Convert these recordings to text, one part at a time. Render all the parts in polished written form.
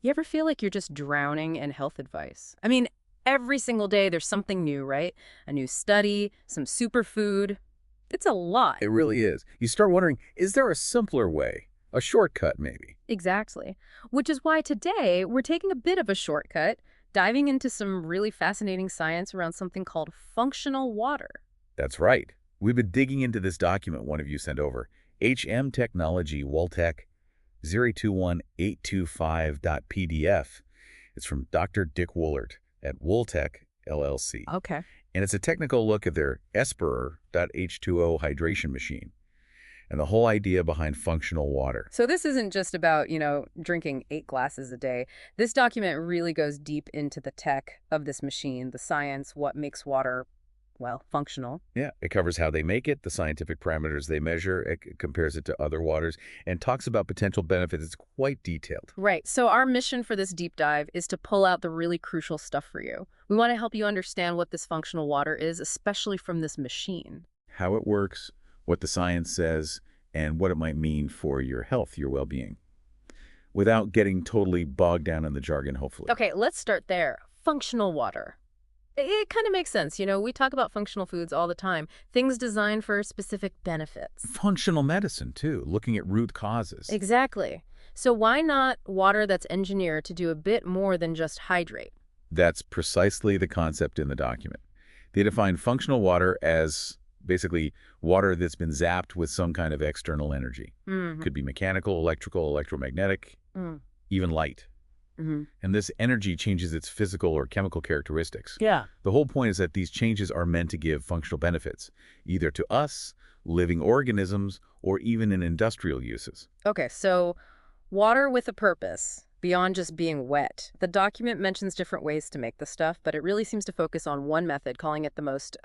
You ever feel like you're just drowning in health advice? I mean, every single day there's something new, right? A new study, some superfood. It's a lot. It really is. You start wondering, is there a simpler way? A shortcut, maybe? Exactly. Which is why today we're taking a bit of a shortcut, diving into some really fascinating science around something called functional water. That's right. We've been digging into this document one of you sent over. HM Technology Woltech 021825.pdf. It's from Dr. Dick Woolert at Woltech, LLC. Okay. And it's a technical look at their Esperer.H2O hydration machine and the whole idea behind functional water. So this isn't just about, drinking 8 glasses a day. This document really goes deep into the tech of this machine, the science, what makes water, well, functional. Yeah, it covers how they make it, the scientific parameters they measure, it compares it to other waters, and talks about potential benefits. It's quite detailed. Right. So our mission for this deep dive is to pull out the really crucial stuff for you. We want to help you understand what this functional water is, especially from this machine. How it works, what the science says, and what it might mean for your health, your well-being, without getting totally bogged down in the jargon, hopefully. Okay, let's start there. Functional water. It kind of makes sense. We talk about functional foods all the time, things designed for specific benefits. Functional medicine, too, looking at root causes. Exactly. So why not water that's engineered to do a bit more than just hydrate? That's precisely the concept in the document. They define functional water as basically water that's been zapped with some kind of external energy. Mm-hmm. Could be mechanical, electrical, electromagnetic, even light. Mm-hmm. And this energy changes its physical or chemical characteristics. Yeah. The whole point is that these changes are meant to give functional benefits, either to us, living organisms, or even in industrial uses. Okay, so water with a purpose, beyond just being wet. The document mentions different ways to make the stuff, but it really seems to focus on one method, calling it the most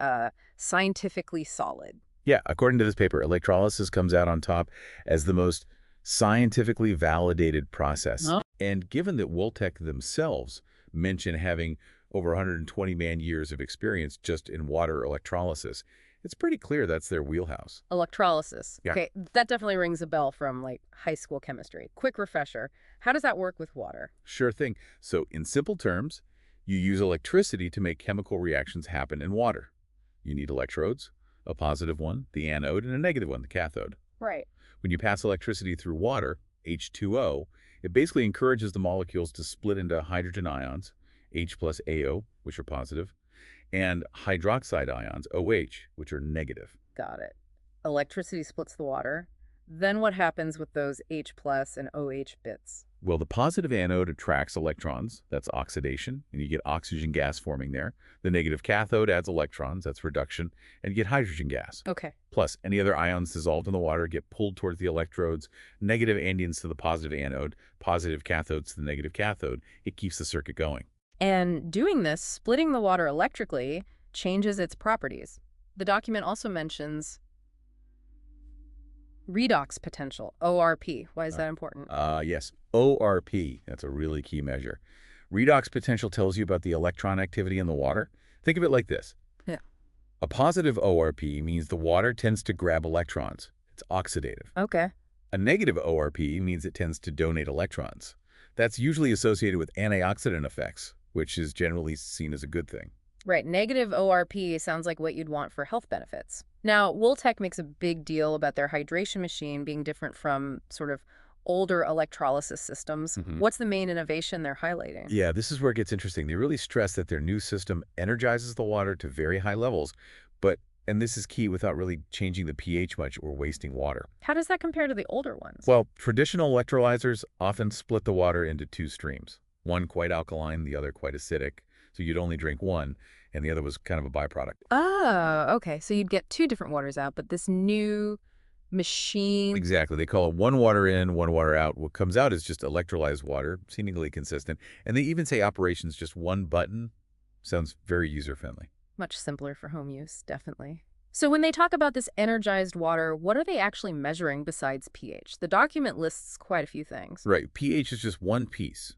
scientifically solid. Yeah, according to this paper, electrolysis comes out on top as the most scientifically validated process. Oh. And given that Woltech themselves mention having over 120 man-years of experience just in water electrolysis, it's pretty clear that's their wheelhouse. Electrolysis. Yeah. Okay, that definitely rings a bell from high school chemistry. Quick refresher. How does that work with water? Sure thing. So in simple terms, you use electricity to make chemical reactions happen in water. You need electrodes, a positive one, the anode, and a negative one, the cathode. Right. When you pass electricity through water, H2O, it basically encourages the molecules to split into hydrogen ions, H plus AO, which are positive, and hydroxide ions, OH, which are negative. Got it. Electricity splits the water. Then what happens with those H plus and OH bits? Well, the positive anode attracts electrons, that's oxidation, and you get oxygen gas forming there. The negative cathode adds electrons, that's reduction, and you get hydrogen gas. Okay. Plus, any other ions dissolved in the water get pulled towards the electrodes, negative anions to the positive anode, positive cathodes to the negative cathode. It keeps the circuit going. And doing this, splitting the water electrically, changes its properties. The document also mentions redox potential, ORP. Why is that important? Yes, ORP, that's a really key measure. Redox potential tells you about the electron activity in the water. Think of it like this. Yeah. A positive ORP means the water tends to grab electrons. It's oxidative. Okay. A negative ORP means it tends to donate electrons. That's usually associated with antioxidant effects, which is generally seen as a good thing. Right. Negative ORP sounds like what you'd want for health benefits. Now, Woltech makes a big deal about their hydration machine being different from sort of older electrolysis systems. What's the main innovation they're highlighting? Yeah, this is where it gets interesting. They really stress that their new system energizes the water to very high levels, and this is key, without really changing the pH much or wasting water. How does that compare to the older ones? Well, traditional electrolyzers often split the water into two streams, one quite alkaline, the other quite acidic, so you'd only drink one, and the other was kind of a byproduct. Oh, okay. So you'd get two different waters out, but this new machine. Exactly. They call it one water in, one water out. What comes out is just electrolyzed water, seemingly consistent. And they even say operation's just one button. Sounds very user-friendly. Much simpler for home use, definitely. So when they talk about this energized water, what are they actually measuring besides pH? The document lists quite a few things. Right. pH is just one piece.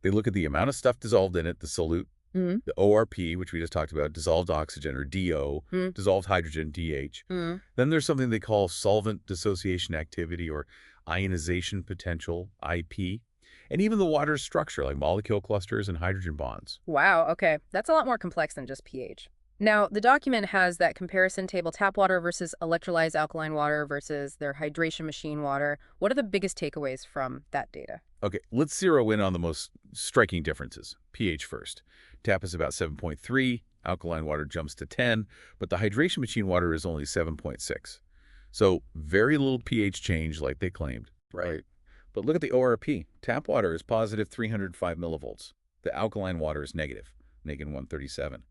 They look at the amount of stuff dissolved in it, the solute, Mm-hmm. the ORP, which we just talked about, dissolved oxygen, or DO, dissolved hydrogen, DH. Mm-hmm. Then there's something they call solvent dissociation activity or ionization potential, IP. and even the water's structure, like molecule clusters and hydrogen bonds. Wow, okay. That's a lot more complex than just pH. Now, the document has that comparison table: tap water versus electrolyzed alkaline water versus their hydration machine water. What are the biggest takeaways from that data? Okay, let's zero in on the most striking differences. pH first. Tap is about 7.3, alkaline water jumps to 10, but the hydration machine water is only 7.6. So very little pH change like they claimed. Right. But look at the ORP. Tap water is positive 305 millivolts. The alkaline water is negative 137.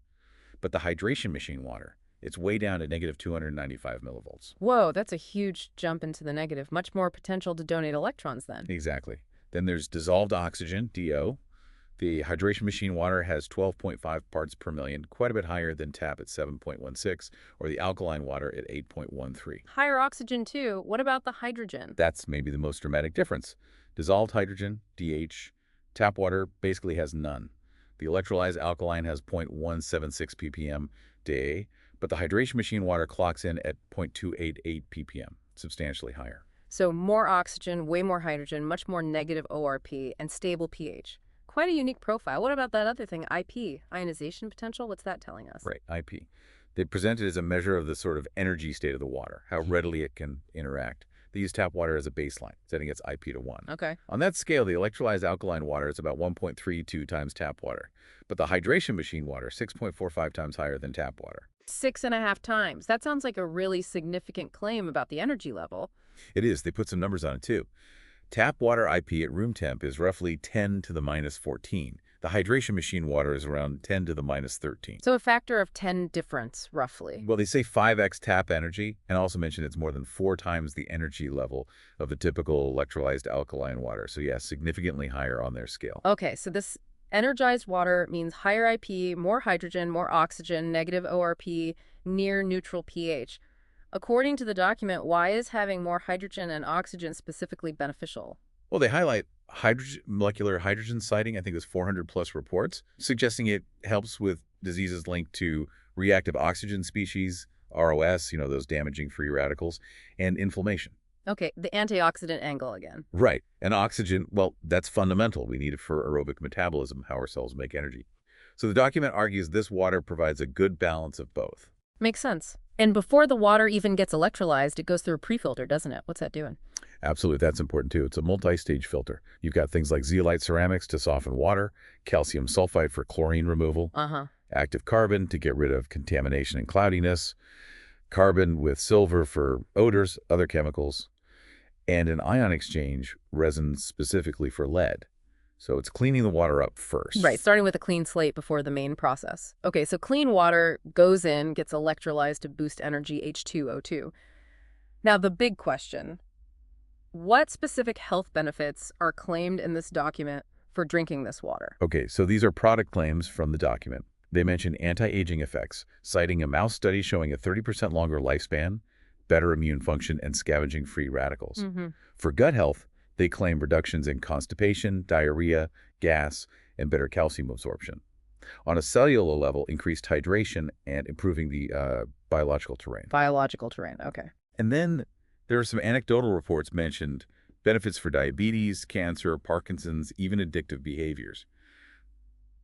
But the hydration machine water, it's way down to negative 295 millivolts. Whoa, that's a huge jump into the negative. Much more potential to donate electrons then. Exactly. Then there's dissolved oxygen, DO. The hydration machine water has 12.5 parts per million, quite a bit higher than tap at 7.16, or the alkaline water at 8.13. Higher oxygen too. What about the hydrogen? That's maybe the most dramatic difference. Dissolved hydrogen, DH. Tap water basically has none. The electrolyzed alkaline has 0.176 ppm day, but the hydration machine water clocks in at 0.288 ppm, substantially higher. So more oxygen, way more hydrogen, much more negative ORP, and stable pH. Quite a unique profile. What about that other thing, IP, ionization potential? What's that telling us? Right, IP. They present it as a measure of the sort of energy state of the water, how readily it can interact. They use tap water as a baseline, setting its IP to 1. Okay. On that scale, the electrolyzed alkaline water is about 1.32 times tap water, but the hydration machine water 6.45 times higher than tap water. 6.5 times. That sounds like a really significant claim about the energy level. It is. They put some numbers on it, too. Tap water IP at room temp is roughly 10 to the minus 14. The hydration machine water is around 10 to the minus 13. So a factor of 10 difference, roughly. Well, they say 5x tap energy, and also mention it's more than 4 times the energy level of the typical electrolyzed alkaline water. So, yeah, significantly higher on their scale. Okay, so this energized water means higher IP, more hydrogen, more oxygen, negative ORP, near neutral pH. According to the document, why is having more hydrogen and oxygen specifically beneficial? Well, they highlight molecular hydrogen sighting. I think it was 400 plus reports, suggesting it helps with diseases linked to reactive oxygen species, ROS, those damaging free radicals, and inflammation. Okay, the antioxidant angle again. Right. And oxygen, well, that's fundamental. We need it for aerobic metabolism, how our cells make energy. So the document argues this water provides a good balance of both. Makes sense. And before the water even gets electrolyzed, it goes through a pre-filter, doesn't it? What's that doing? Absolutely. That's important, too. It's a multi-stage filter. You've got things like zeolite ceramics to soften water, calcium sulfide for chlorine removal, active carbon to get rid of contamination and cloudiness, carbon with silver for odors, other chemicals, and an ion exchange resin specifically for lead. So it's cleaning the water up first. Right, starting with a clean slate before the main process. Okay, so clean water goes in, gets electrolyzed to boost energy, H2O2. Now, the big question: what specific health benefits are claimed in this document for drinking this water? Okay, so these are product claims from the document. They mention anti-aging effects, citing a mouse study showing a 30% longer lifespan, better immune function, and scavenging free radicals. For gut health, they claim reductions in constipation, diarrhea, gas, and better calcium absorption. On a cellular level, increased hydration and improving the biological terrain. Biological terrain, okay. And then there are some anecdotal reports mentioned benefits for diabetes, cancer, Parkinson's, even addictive behaviors.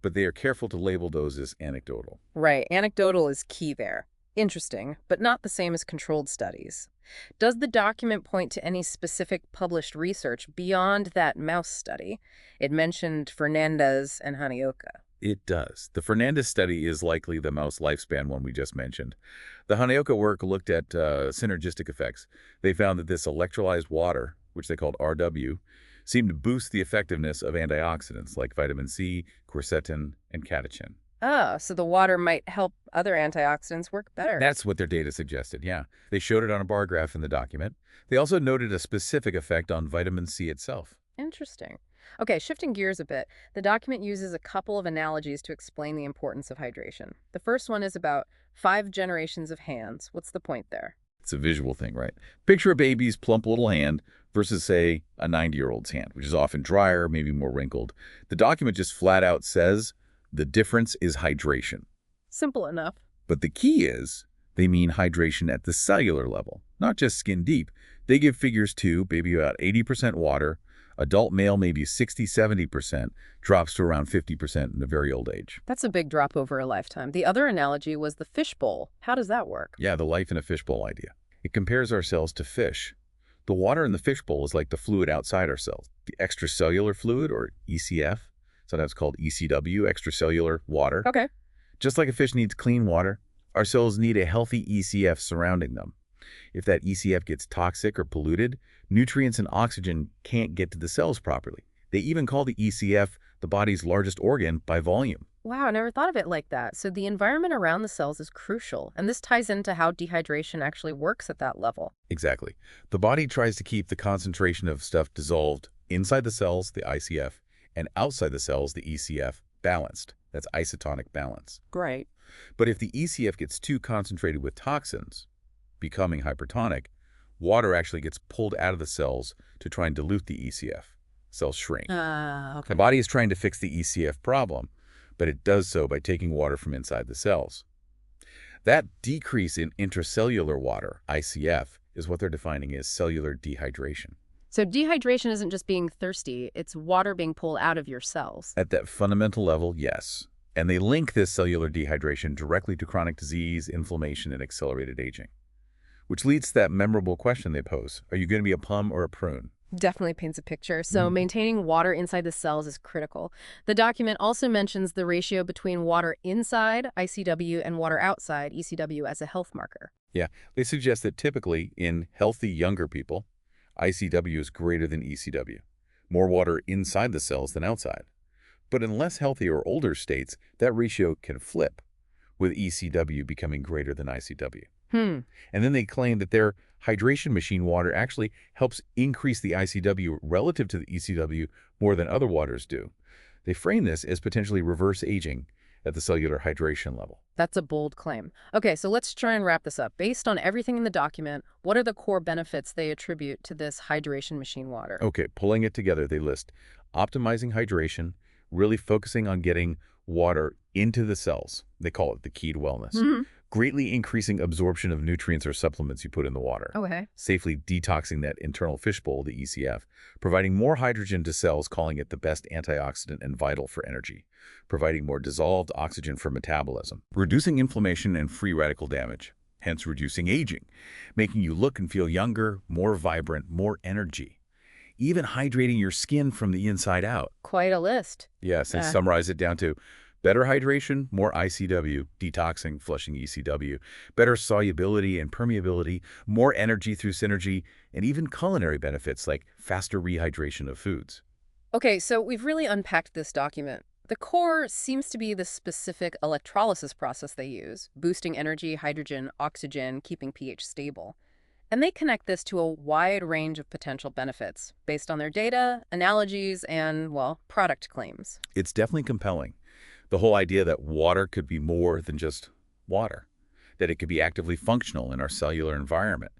But they are careful to label those as anecdotal. Right, anecdotal is key there. Interesting, but not the same as controlled studies. Does the document point to any specific published research beyond that mouse study? It mentioned Fernandez and Hanioka. It does. The Fernandez study is likely the mouse lifespan one we just mentioned. The Hanioka work looked at synergistic effects. They found that this electrolyzed water, which they called RW, seemed to boost the effectiveness of antioxidants like vitamin C, quercetin, and catechin. Ah, so the water might help other antioxidants work better. That's what their data suggested, yeah. They showed it on a bar graph in the document. They also noted a specific effect on vitamin C itself. Interesting. Okay, shifting gears a bit, the document uses a couple of analogies to explain the importance of hydration. The first one is about 5 generations of hands. What's the point there? It's a visual thing, right? Picture a baby's plump little hand versus, say, a 90-year-old's hand, which is often drier, maybe more wrinkled. The document just flat out says the difference is hydration. Simple enough. But the key is they mean hydration at the cellular level, not just skin deep. They give figures too, maybe about 80% water, Adult male maybe 60–70%, drops to around 50% in a very old age. That's a big drop over a lifetime. The other analogy was the fishbowl. How does that work? Yeah, the life in a fishbowl idea. It compares our cells to fish. The water in the fishbowl is like the fluid outside our cells. The extracellular fluid, or ECF, sometimes called ECW, extracellular water. Okay. Just like a fish needs clean water, our cells need a healthy ECF surrounding them. If that ECF gets toxic or polluted, nutrients and oxygen can't get to the cells properly. They even call the ECF the body's largest organ by volume. Wow, I never thought of it like that. So the environment around the cells is crucial, and this ties into how dehydration actually works at that level. Exactly. The body tries to keep the concentration of stuff dissolved inside the cells, the ICF, and outside the cells, the ECF, balanced. That's isotonic balance. Great. But if the ECF gets too concentrated with toxins, becoming hypertonic, water actually gets pulled out of the cells to try and dilute the ECF. Cells shrink. Okay. The body is trying to fix the ECF problem, but it does so by taking water from inside the cells. That decrease in intracellular water, ICF, is what they're defining as cellular dehydration. So dehydration isn't just being thirsty, it's water being pulled out of your cells. At that fundamental level, yes. And they link this cellular dehydration directly to chronic disease, inflammation, and accelerated aging. Which leads to that memorable question they pose. Are you going to be a plum or a prune? Definitely paints a picture. So maintaining water inside the cells is critical. The document also mentions the ratio between water inside, ICW, and water outside, ECW, as a health marker. Yeah, they suggest that typically in healthy younger people, ICW is greater than ECW. More water inside the cells than outside. But in less healthy or older states, that ratio can flip, with ECW becoming greater than ICW. And then they claim that their hydration machine water actually helps increase the ICW relative to the ECW more than other waters do. They frame this as potentially reverse aging at the cellular hydration level. That's a bold claim. Okay, so let's try and wrap this up. Based on everything in the document, what are the core benefits they attribute to this hydration machine water? Okay, pulling it together, they list optimizing hydration, really focusing on getting water into the cells. They call it the key to wellness. Greatly increasing absorption of nutrients or supplements you put in the water. Okay. Safely detoxing that internal fishbowl, the ECF. Providing more hydrogen to cells, calling it the best antioxidant and vital for energy. Providing more dissolved oxygen for metabolism. Reducing inflammation and free radical damage. Hence reducing aging. Making you look and feel younger, more vibrant, more energy. Even hydrating your skin from the inside out. Quite a list. Yes, and summarize it down to better hydration, more ICW, detoxing, flushing ECW, better solubility and permeability, more energy through synergy, and even culinary benefits like faster rehydration of foods. Okay, so we've really unpacked this document. The core seems to be the specific electrolysis process they use, boosting energy, hydrogen, oxygen, keeping pH stable. And they connect this to a wide range of potential benefits based on their data, analogies, and, well, product claims. It's definitely compelling. The whole idea that water could be more than just water, that it could be actively functional in our cellular environment.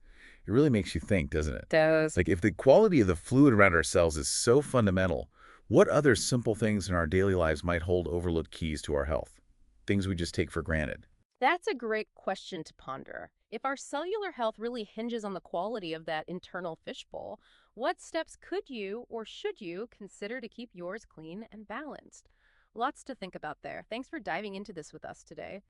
It really makes you think, doesn't it? Does. Like, if the quality of the fluid around our cells is so fundamental, what other simple things in our daily lives might hold overlooked keys to our health? Things we just take for granted. That's a great question to ponder. If our cellular health really hinges on the quality of that internal fishbowl, what steps could you or should you consider to keep yours clean and balanced? Lots to think about there. Thanks for diving into this with us today.